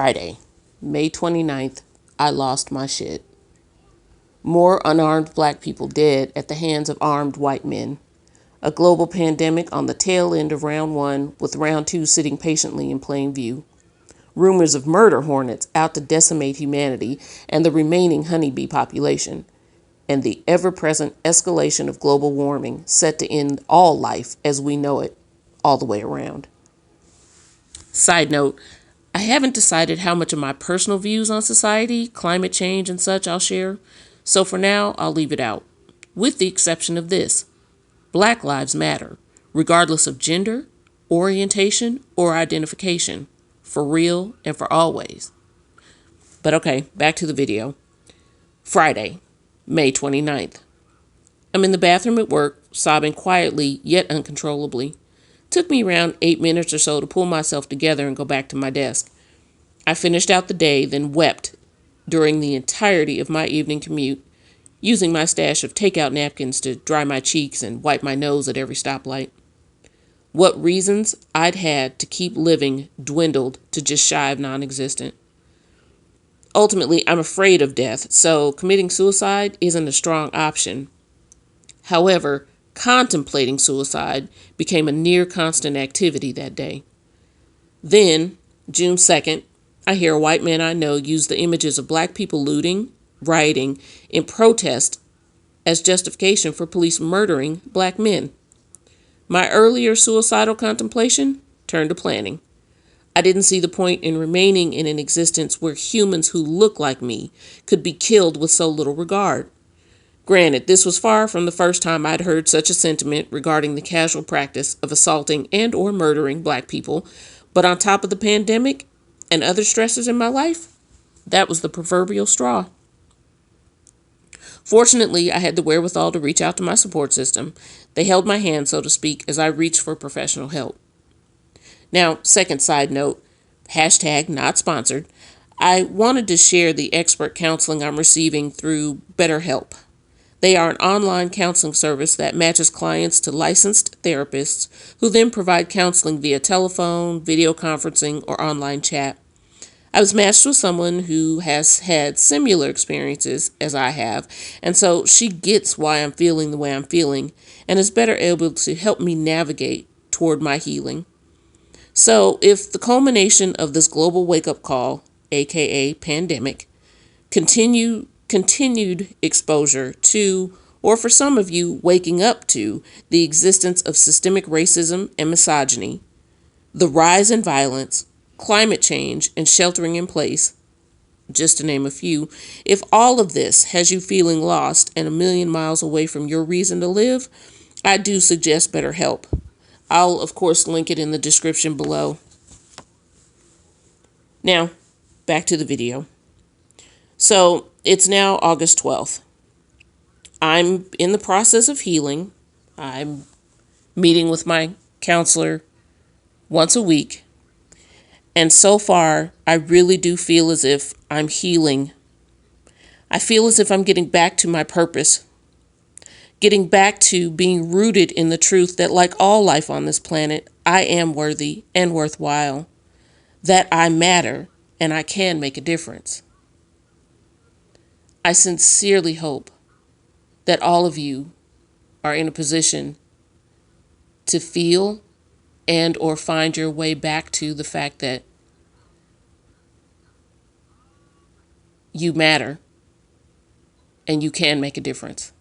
Friday, May 29th, I lost my shit. More unarmed black people dead at the hands of armed white men. A global pandemic on the tail end of round one, with round two sitting patiently in plain view. Rumors of murder hornets out to decimate humanity and the remaining honeybee population. And the ever-present escalation of global warming set to end all life as we know it, all the way around. Side note, I haven't decided how much of my personal views on society, climate change, and such I'll share, so for now I'll leave it out, with the exception of this. Black lives matter, regardless of gender, orientation, or identification, for real and for always. But okay, back to the video. Friday, May 29th. I'm in the bathroom at work, sobbing quietly yet uncontrollably. Took me around 8 minutes or so to pull myself together and go back to my desk. I finished out the day, then wept during the entirety of my evening commute, using my stash of takeout napkins to dry my cheeks and wipe my nose at every stoplight. What reasons I'd had to keep living dwindled to just shy of non-existent. Ultimately, I'm afraid of death, so committing suicide isn't a strong option. However, contemplating suicide became a near constant activity that day. Then, June 2nd, I hear a white man I know use the images of black people looting, rioting, in protest as justification for police murdering black men. My earlier suicidal contemplation turned to planning. I didn't see the point in remaining in an existence where humans who look like me could be killed with so little regard. Granted, this was far from the first time I'd heard such a sentiment regarding the casual practice of assaulting and or murdering black people, but on top of the pandemic and other stresses in my life, that was the proverbial straw. Fortunately, I had the wherewithal to reach out to my support system. They held my hand, so to speak, as I reached for professional help. Now, second side note, hashtag not sponsored, I wanted to share the expert counseling I'm receiving through BetterHelp. They are an online counseling service that matches clients to licensed therapists who then provide counseling via telephone, video conferencing, or online chat. I was matched with someone who has had similar experiences as I have, and so she gets why I'm feeling the way I'm feeling and is better able to help me navigate toward my healing. So if the culmination of this global wake-up call, aka pandemic, continued exposure to, or for some of you, waking up to, the existence of systemic racism and misogyny, the rise in violence, climate change, and sheltering in place, just to name a few, if all of this has you feeling lost and a million miles away from your reason to live, I do suggest BetterHelp. I'll, of course, link it in the description below. Now, back to the video. So, it's now August 12th. I'm in the process of healing. I'm meeting with my counselor once a week. And so far, I really do feel as if I'm healing. I feel as if I'm getting back to my purpose. Getting back to being rooted in the truth that, like all life on this planet, I am worthy and worthwhile. That I matter and I can make a difference. I sincerely hope that all of you are in a position to feel and or find your way back to the fact that you matter and you can make a difference.